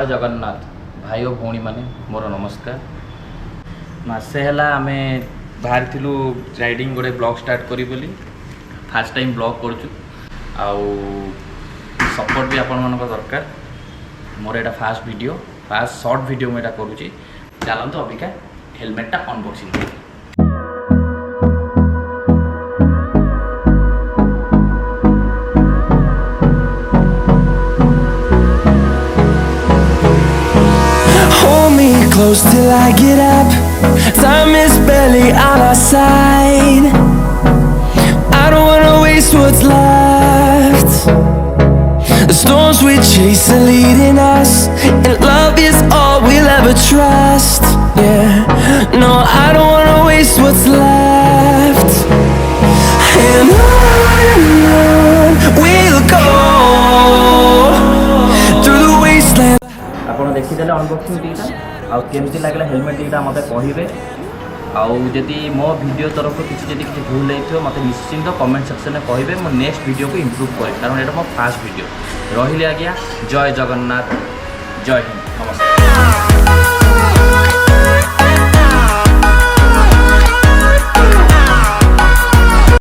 जय जगन्नाथ भाई और भौणी माने मोर नमस्कार। मासे है आम बाहर थिलु राइडिंग गोटे ब्लॉग स्टार्ट करी बोली फास्ट टाइम ब्लॉग करूँ सपोर्ट भी आपण मान दरकार। मोर यहाँ first video first short video मुझे करुँची चलते अबिका हेलमेटा unboxing. Close till I get up. Time is barely on our side. I don't wanna waste what's left. The storms we chase are leading us, and love is all we'll ever trust. Yeah, no, I don't wanna waste what's left. And on we'll go through the wasteland. आपन देखिदेले unboxing दीटा आ केमती लागला helmet दीटा मते कहिबे आदि मो video तरफ किसी भूल हो मत निश्चिंत कमेंट सेक्शन में कहे मो नेक्स्ट वीडियो को इम्प्रूव करें कारण ये मो फास्ट वीडियो रही। आज्ञा जय जगन्नाथ जय हिंद।